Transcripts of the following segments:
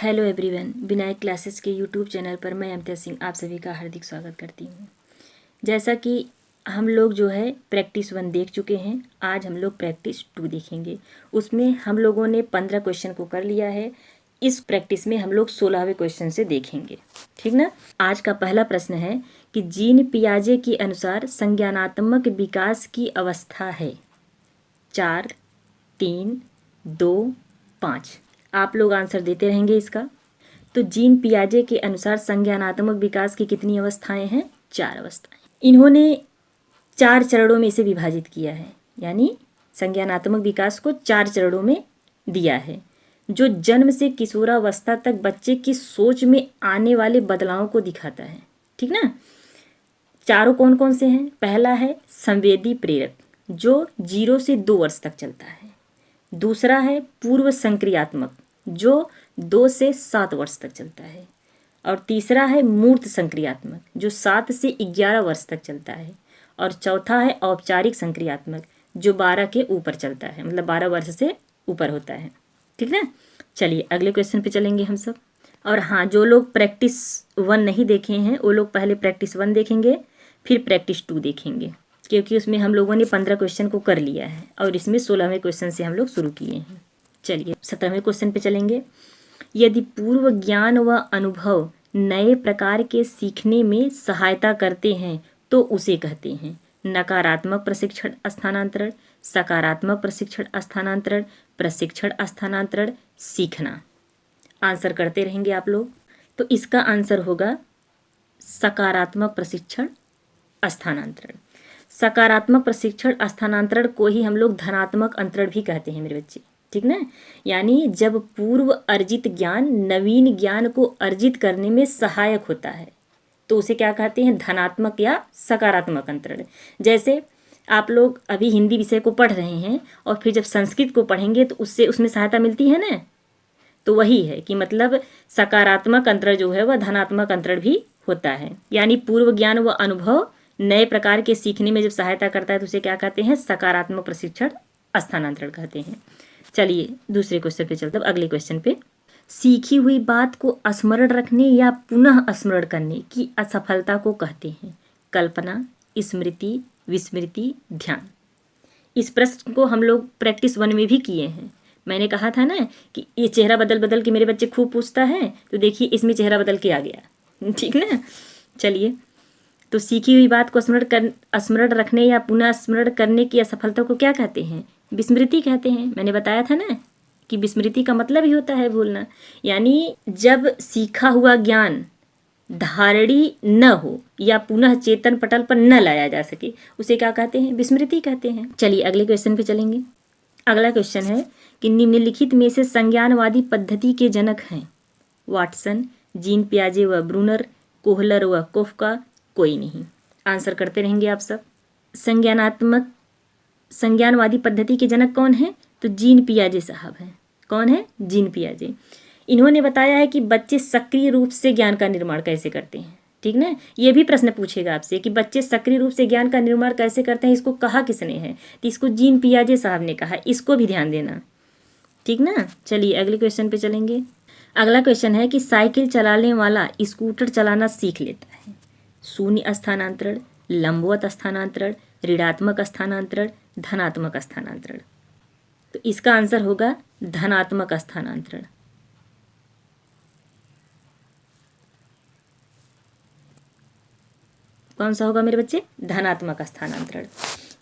Hello everyone, Vinayak classes के YouTube channel पर मैं अमिता सिंह आप सभी का हार्दिक स्वागत करती हूँ। जैसा कि हम लोग जो है प्रैक्टिस 1 देख चुके हैं, आज हम लोग प्रैक्टिस 2 देखेंगे। उसमें हम लोगों ने 15 क्वेश्चन को कर लिया है। इस प्रैक्टिस में हम लोग 16वें क्वेश्चन से देखेंगे, ठीक ना। आज का पहला प्रश्न है कि जीन पियाजे के अनुसार संज्ञानात्मक विकास की अवस्था है 4, 3, 2, 5। आप लोग आंसर देते रहेंगे इसका। तो जीन पियाजे के अनुसार संज्ञानात्मक विकास की कितनी अवस्थाएं हैं? 4 अवस्थाएं। इन्होंने 4 चरणों में इसे विभाजित किया है, यानी संज्ञानात्मक विकास को 4 चरणों में दिया है, जो जन्म से किशोरावस्था तक बच्चे की सोच में आने वाले बदलावों को दिखाता है, ठीक ना। चारों कौन कौन से हैं? पहला है संवेदी प्रेरक, जो 0 से 2 वर्ष तक चलता है। दूसरा है पूर्व संक्रियात्मक, जो 2 से 7 वर्ष तक चलता है। और तीसरा है मूर्त संक्रियात्मक, जो 7 से 11 वर्ष तक चलता है। और चौथा है औपचारिक संक्रियात्मक, जो 12 के ऊपर चलता है, मतलब 12 वर्ष से ऊपर होता है, ठीक ना। चलिए अगले क्वेश्चन पे चलेंगे हम सब। और हाँ, जो लोग प्रैक्टिस 1 नहीं देखे हैं वो लोग पहले प्रैक्टिस 1 देखेंगे, फिर प्रैक्टिस 2 देखेंगे, क्योंकि उसमें हम लोगों ने 15 क्वेश्चन को कर लिया है और इसमें 16वें क्वेश्चन से हम लोग शुरू किए हैं। चलिए 17वें क्वेश्चन पे चलेंगे। यदि पूर्व ज्ञान व अनुभव नए प्रकार के सीखने में सहायता करते हैं तो उसे कहते हैं नकारात्मक प्रशिक्षण स्थानांतरण, सकारात्मक प्रशिक्षण स्थानांतरण, प्रशिक्षण स्थानांतरण, सीखना। आंसर करते रहेंगे आप लोग। तो इसका आंसर होगा सकारात्मक प्रशिक्षण स्थानांतरण। सकारात्मक प्रशिक्षण स्थानांतरण को ही हम लोग धनात्मक अंतरण भी कहते हैं मेरे बच्चे, ठीक ना। यानी जब पूर्व अर्जित ज्ञान नवीन ज्ञान को अर्जित करने में सहायक होता है तो उसे क्या कहते हैं? धनात्मक या सकारात्मक अंतरण। जैसे आप लोग अभी हिंदी विषय को पढ़ रहे हैं और फिर जब संस्कृत को पढ़ेंगे तो उससे उसमें सहायता मिलती है ना। तो वही है कि मतलब सकारात्मक अंतरण जो है वह धनात्मक अंतरण भी होता है। यानी पूर्व ज्ञान व अनुभव नए प्रकार के सीखने में जब सहायता करता है तो उसे क्या कहते हैं? सकारात्मक प्रशिक्षण स्थानांतरण कहते हैं। चलिए दूसरे क्वेश्चन पे चलते हैं, अगले क्वेश्चन पे। सीखी हुई बात को स्मरण रखने या पुनः स्मरण करने की असफलता को कहते हैं कल्पना, स्मृति, विस्मृति, ध्यान। इस प्रश्न को हम लोग प्रैक्टिस 1 में भी किए हैं। मैंने कहा था ना कि ये चेहरा बदल बदल के मेरे बच्चे खूब पूछता है, तो देखिए इसमें चेहरा बदल के आ गया, ठीक ना। चलिए, तो सीखी हुई बात को स्मरण रखने या पुनः स्मरण करने की असफलता को क्या कहते हैं? विस्मृति कहते हैं। मैंने बताया था ना कि विस्मृति का मतलब ही होता है भूलना। यानी जब सीखा हुआ ज्ञान धारणी न हो या पुनः चेतन पटल पर न लाया जा सके उसे क्या कहते हैं? विस्मृति कहते हैं। चलिए अगले क्वेश्चन पे चलेंगे। अगला क्वेश्चन है कि निम्नलिखित में से संज्ञानवादी पद्धति के जनक हैं वाटसन, जीन पियाजे व ब्रूनर, कोहलर व कोफका, कोई नहीं। आंसर करते रहेंगे आप सब। संज्ञानवादी पद्धति के जनक कौन है? तो जीन पियाजे साहब हैं। कौन है? जीन पियाजे। इन्होंने बताया है कि बच्चे सक्रिय रूप से ज्ञान का निर्माण कैसे करते हैं, ठीक ना। ये भी प्रश्न पूछेगा आपसे कि बच्चे सक्रिय रूप से ज्ञान का निर्माण कैसे करते हैं, इसको कहा किसने है? तो इसको जीन पियाजे साहब ने कहा, इसको भी ध्यान देना, ठीक ना। चलिए अगले क्वेश्चन पे चलेंगे। अगला क्वेश्चन है कि साइकिल चलाने वाला स्कूटर चलाना सीख लेता है शून्य स्थानांतरण, लंबवत स्थानांतरण, ऋणात्मक स्थानांतरण, धनात्मक स्थानांतरण। तो इसका आंसर होगा धनात्मक स्थानांतरण। कौन सा होगा मेरे बच्चे? धनात्मक स्थानांतरण।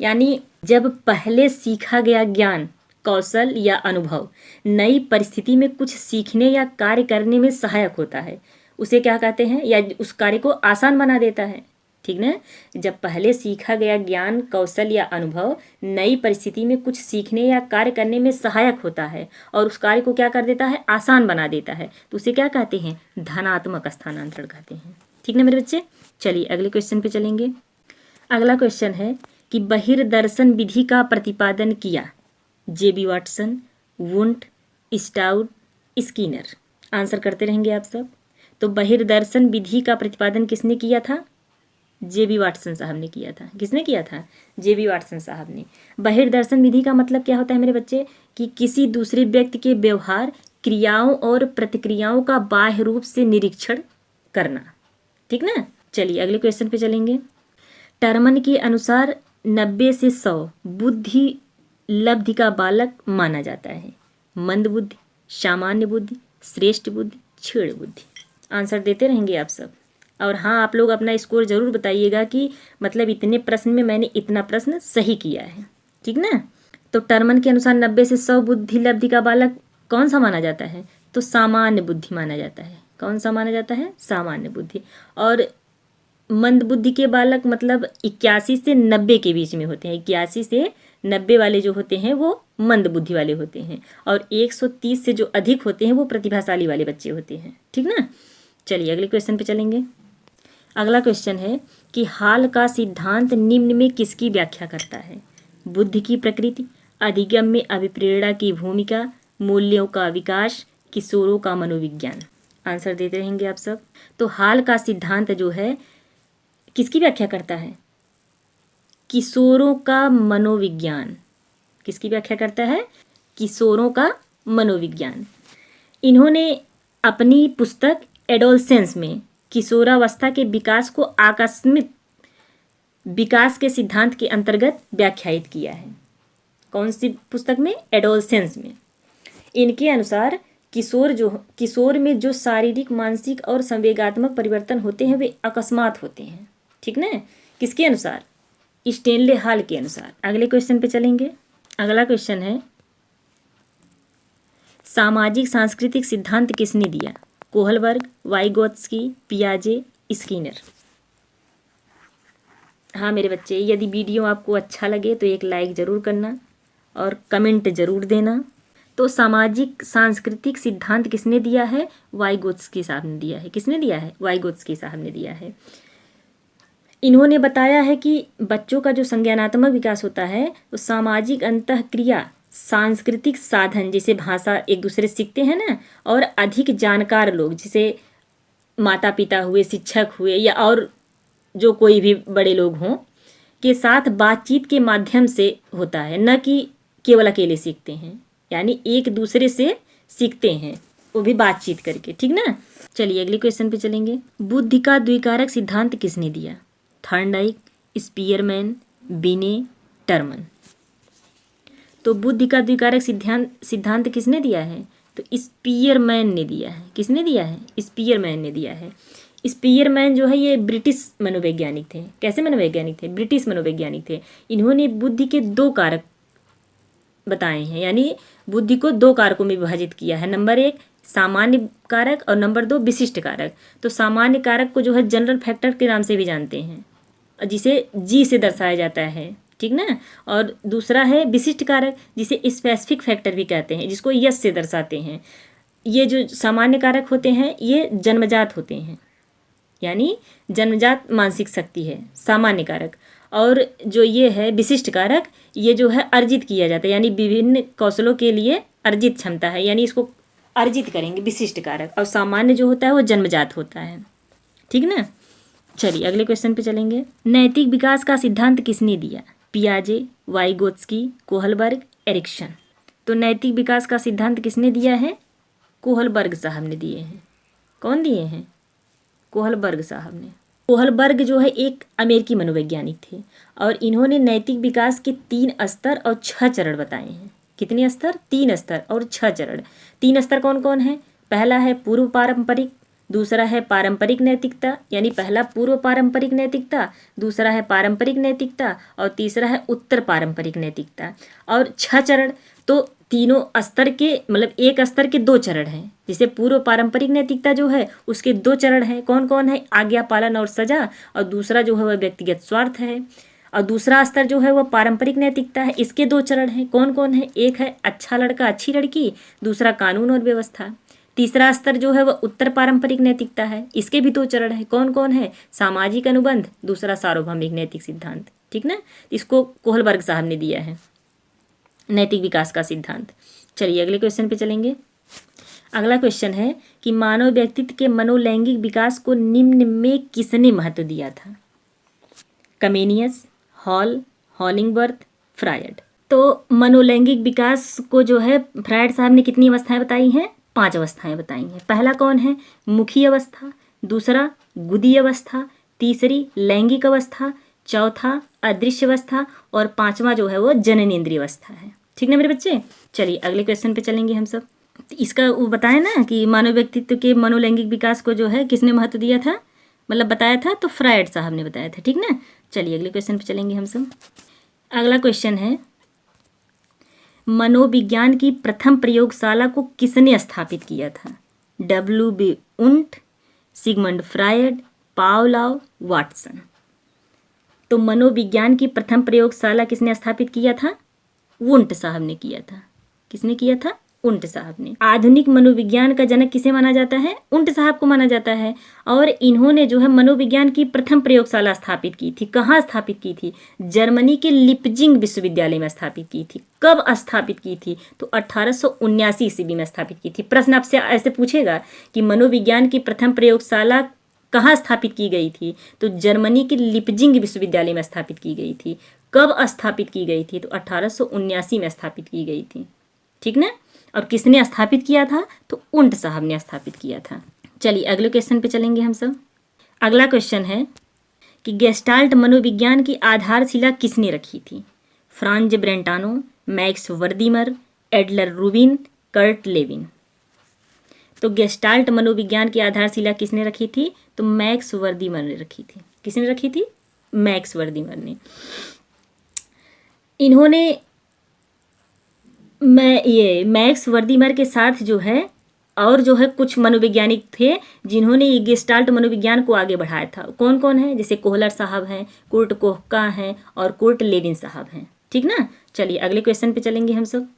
यानी जब पहले सीखा गया ज्ञान, कौशल या अनुभव नई परिस्थिति में कुछ सीखने या कार्य करने में सहायक होता है उसे क्या कहते हैं? या उस कार्य को आसान बना देता है, ठीक ना। जब पहले सीखा गया ज्ञान, कौशल या अनुभव नई परिस्थिति में कुछ सीखने या कार्य करने में सहायक होता है और उस कार्य को क्या कर देता है? आसान बना देता है, तो उसे क्या कहते हैं? धनात्मक स्थानांतरण कहते हैं, ठीक ना मेरे बच्चे। चलिए अगले क्वेश्चन पे चलेंगे। अगला क्वेश्चन है कि बहिर्दर्शन विधि का प्रतिपादन किया J B Watson, Wundt, Stout, Skinner. Answer करते रहेंगे आप सब। तो बहिर्दर्शन विधि का प्रतिपादन किसने किया था? जेबी वाटसन साहब ने किया था। किसने किया था? जेबी वाटसन साहब ने। बहिर्दर्शन विधि का मतलब क्या होता है मेरे बच्चे? कि किसी दूसरे व्यक्ति के व्यवहार, क्रियाओं और प्रतिक्रियाओं का बाह्य रूप से निरीक्षण करना। ठीक ना। चलिए अगले क्वेश्चन पे चलेंगे। टर्मन के अनुसार 90 से 100 बुद्धि लब्धि का बालक माना जाता है। मंद बुद्धि, सामान्य बुद्धि, श्रेष्ठ बुद्धि, क्षीण बुद्धि। आंसर देते रहेंगे आप सब। और हाँ, आप लोग अपना स्कोर जरूर बताइएगा कि मतलब इतने प्रश्न में मैंने इतना प्रश्न सही किया है। ठीक ना। तो टर्मन के अनुसार 90 से 100 बुद्धि लब्धि का बालक कौन सा माना जाता है? तो सामान्य बुद्धि माना जाता है। कौन सा माना जाता है? सामान्य बुद्धि। और मंद बुद्धि के बालक मतलब 81 से 90 के बीच में होते हैं। 81 से 90 वाले जो होते हैं वो मंद बुद्धि वाले होते हैं, और 130 से जो अधिक होते हैं वो प्रतिभाशाली वाले बच्चे होते हैं। ठीक ना। चलिए अगले क्वेश्चन पे चलेंगे। अगला क्वेश्चन है कि हाल का सिद्धांत निम्न में किसकी व्याख्या करता है? बुद्धि की प्रकृति, अधिगम में अभिप्रेरणा की भूमिका, मूल्यों का विकास, किशोरों का मनोविज्ञान। आंसर देते रहेंगे आप सब। तो हाल का सिद्धांत जो है किसकी व्याख्या करता है? किशोरों का मनोविज्ञान। किसकी व्याख्या करता है? किशोरों का मनोविज्ञान। इन्होंने अपनी पुस्तक एडोलसेंस में किशोरावस्था के विकास को आकस्मिक विकास के सिद्धांत के अंतर्गत व्याख्यायित किया है। कौन सी पुस्तक में? एडोलसेंस में। इनके अनुसार किशोर में जो शारीरिक, मानसिक और संवेगात्मक परिवर्तन होते हैं वे अकस्मात होते हैं। ठीक ना। किसके अनुसार? स्टेनले हॉल के अनुसार। अगले क्वेश्चन पे चलेंगे। अगला क्वेश्चन है सामाजिक सांस्कृतिक सिद्धांत किसने दिया? कोहलबर्ग, वाइगोत्स्की, पियाजे, स्किनर। हाँ मेरे बच्चे, यदि वीडियो आपको अच्छा लगे तो एक लाइक ज़रूर करना और कमेंट ज़रूर देना। तो सामाजिक सांस्कृतिक सिद्धांत किसने दिया है? वाइगोत्स्की साहब ने दिया है। किसने दिया है? वाइगोत्स्की साहब ने दिया है। इन्होंने बताया है कि बच्चों का जो संज्ञानात्मक विकास होता है वो सामाजिक अंतःक्रिया, सांस्कृतिक साधन जैसे भाषा एक दूसरे से सीखते हैं ना, और अधिक जानकार लोग जैसे माता पिता हुए, शिक्षक हुए, या और जो कोई भी बड़े लोग हों के साथ बातचीत के माध्यम से होता है, न कि केवल अकेले सीखते हैं। यानी एक दूसरे से सीखते हैं, वो भी बातचीत करके। ठीक ना। चलिए अगले क्वेश्चन पे चलेंगे। बुद्धि का द्विकारक सिद्धांत किसने दिया? थॉर्नडाइक, स्पीयरमैन, बिने, टर्मन। तो बुद्धि का द्विकारक सिद्धांत किसने दिया है? तो स्पीयरमैन ने दिया है। किसने दिया है? स्पीयरमैन ने दिया है। स्पीयरमैन जो है ये ब्रिटिश मनोवैज्ञानिक थे। कैसे मनोवैज्ञानिक थे? ब्रिटिश मनोवैज्ञानिक थे। इन्होंने बुद्धि के 2 कारक बताए हैं, यानी बुद्धि को 2 कारकों में विभाजित किया है। नंबर 1 सामान्य कारक और नंबर 2 विशिष्ट कारक। तो सामान्य कारक को जो है जनरल फैक्टर के नाम से भी जानते हैं, जिसे जी से दर्शाया जाता है। ठीक ना। और दूसरा है विशिष्ट कारक, जिसे स्पेसिफिक फैक्टर भी कहते हैं, जिसको यस से दर्शाते हैं। ये जो सामान्य कारक होते हैं ये जन्मजात होते हैं, यानी जन्मजात मानसिक शक्ति है सामान्य कारक। और जो ये है विशिष्ट कारक, ये जो है अर्जित किया जाता है, यानी विभिन्न कौशलों के लिए अर्जित क्षमता है, यानी इसको अर्जित करेंगे विशिष्ट कारक। और सामान्य जो होता है वो जन्मजात होता है। ठीक ना। चलिए अगले क्वेश्चन पे चलेंगे। नैतिक विकास का सिद्धांत किसने दिया? पियाजे, वाइगोत्स्की, कोहलबर्ग, एरिक्सन। तो नैतिक विकास का सिद्धांत किसने दिया है? कोहलबर्ग साहब ने दिए हैं। कौन दिए हैं? कोहलबर्ग साहब ने। कोहलबर्ग जो है एक अमेरिकी मनोवैज्ञानिक थे, और इन्होंने नैतिक विकास के 3 स्तर और 6 चरण बताए हैं। कितने स्तर? 3 स्तर और 6 चरण। 3 स्तर कौन कौन है? पहला है पूर्व पारंपरिक, दूसरा है पारंपरिक नैतिकता, यानी पहला पूर्व पारंपरिक नैतिकता, दूसरा है पारंपरिक नैतिकता, और तीसरा है उत्तर पारंपरिक नैतिकता। और 6 चरण। तो तीनों स्तर के मतलब एक स्तर के 2 चरण हैं। जैसे पूर्व पारंपरिक नैतिकता जो है उसके 2 चरण हैं। कौन कौन है? आज्ञा पालन और सजा, और दूसरा जो है वह व्यक्तिगत स्वार्थ है। और दूसरा स्तर जो है वह पारंपरिक नैतिकता है, इसके 2 चरण हैं। कौन कौन है? एक है अच्छा लड़का अच्छी लड़की, दूसरा कानून और व्यवस्था। तीसरा स्तर जो है वह उत्तर पारंपरिक नैतिकता है, इसके भी 2 चरण हैं। कौन कौन है? सामाजिक अनुबंध, दूसरा सार्वभौमिक नैतिक सिद्धांत। ठीक ना। इसको कोहलबर्ग साहब ने दिया है नैतिक विकास का सिद्धांत। चलिए अगले क्वेश्चन पे चलेंगे। अगला क्वेश्चन है कि मानव व्यक्तित्व के मनोलैंगिक विकास को निम्न में किसने महत्व दिया था? Comenius, hall, हॉलिंगबर्थ, Freud. तो मनोलैंगिक विकास को जो है फ्रायड साहब ने कितनी अवस्थाएं बताई हैं? 5 अवस्थाएं बताई हैं। पहला कौन है? मुखी अवस्था, दूसरा गुदी अवस्था, तीसरी लैंगिक अवस्था, चौथा अदृश्य अवस्था और पांचवा जो है वो जननेंद्रिय अवस्था है। ठीक ना मेरे बच्चे? चलिए अगले क्वेश्चन पे चलेंगे हम सब। इसका वो बताया ना कि मानव व्यक्तित्व के मनोलैंगिक विकास को जो है किसने महत्व दिया था, मतलब बताया था, तो फ्रायड साहब ने बताया था। ठीक ना? चलिए अगले क्वेश्चन पे चलेंगे हम सब। अगला क्वेश्चन है, मनोविज्ञान की प्रथम प्रयोगशाला को किसने स्थापित किया था? W.B. उंट, सिगमंड फ्रायड, पावलोव, वाटसन। तो मनोविज्ञान की प्रथम प्रयोगशाला किसने स्थापित किया था? वुंट साहब ने किया था। किसने किया था? उंट साहब ने। आधुनिक मनोविज्ञान का जनक किसे माना जाता है? उंट साहब को माना जाता है। और इन्होंने जो है मनोविज्ञान की प्रथम प्रयोगशाला स्थापित की थी। कहाँ स्थापित की थी? जर्मनी के लिपजिंग विश्वविद्यालय में स्थापित की थी। कब स्थापित की थी? तो 1879 ईस्वी में स्थापित की थी। प्रश्न आपसे ऐसे पूछेगा कि मनोविज्ञान की प्रथम प्रयोगशाला कहाँ स्थापित की गई थी? तो जर्मनी के लिपजिंग विश्वविद्यालय में स्थापित की गई थी। कब स्थापित की गई थी? तो 1879 में स्थापित की गई थी। ठीक ना? और किसने स्थापित किया था? तो उंट साहब ने स्थापित किया था। चलिए अगले क्वेश्चन पे चलेंगे हम सब। अगला क्वेश्चन है कि गेस्टाल्ट मनोविज्ञान की आधारशिला किसने रखी थी? Franz Brentano, Max Wertheimer, Adler Rubin, Kurt Lewin. तो गेस्टाल्ट मनोविज्ञान की आधारशिला किसने रखी थी? तो मैक्स वर्दीमर ने रखी थी। किसने रखी थी? मैक्स वर्दीमर ने। इन्होंने मैक्स वर्दीमर के साथ जो है और जो है कुछ मनोवैज्ञानिक थे जिन्होंने ये गेस्टाल्ट मनोविज्ञान को आगे बढ़ाया था। कौन कौन है? जैसे कोहलर साहब हैं, कुर्ट कोहका हैं और कुर्ट लेविन साहब हैं। ठीक ना? चलिए अगले क्वेश्चन पे चलेंगे हम सब।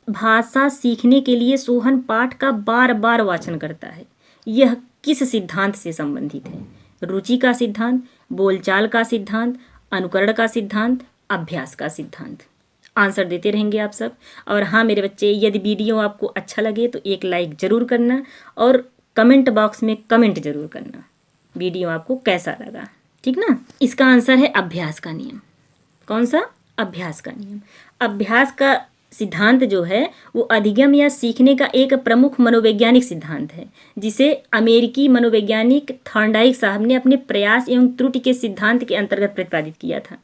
भाषा सीखने के लिए सोहन पाठ का बार बार वाचन करता है। यह किस सिद्धांत से संबंधित है? रुचि का सिद्धांत, बोलचाल का सिद्धांत, अनुकरण का सिद्धांत, अभ्यास का सिद्धांत। आंसर देते रहेंगे आप सब। और हाँ मेरे बच्चे, यदि वीडियो आपको अच्छा लगे तो एक लाइक ज़रूर करना और कमेंट बॉक्स में कमेंट ज़रूर करना वीडियो आपको कैसा लगा। ठीक ना? इसका आंसर है अभ्यास का नियम। कौन सा? अभ्यास का नियम। अभ्यास का सिद्धांत जो है वो अधिगम या सीखने का एक प्रमुख मनोवैज्ञानिक सिद्धांत है जिसे अमेरिकी मनोवैज्ञानिक थॉर्नडाइक साहब ने अपने प्रयास एवं त्रुटि के सिद्धांत के अंतर्गत प्रतिपादित किया था।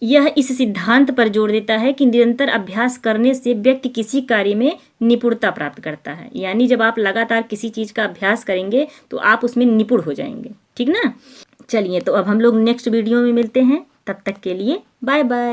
यह इस सिद्धांत पर जोर देता है कि निरंतर अभ्यास करने से व्यक्ति किसी कार्य में निपुणता प्राप्त करता है। यानी जब आप लगातार किसी चीज़ का अभ्यास करेंगे तो आप उसमें निपुण हो जाएंगे। ठीक ना? चलिए तो अब हम लोग नेक्स्ट वीडियो में मिलते हैं। तब तक के लिए बाय बाय।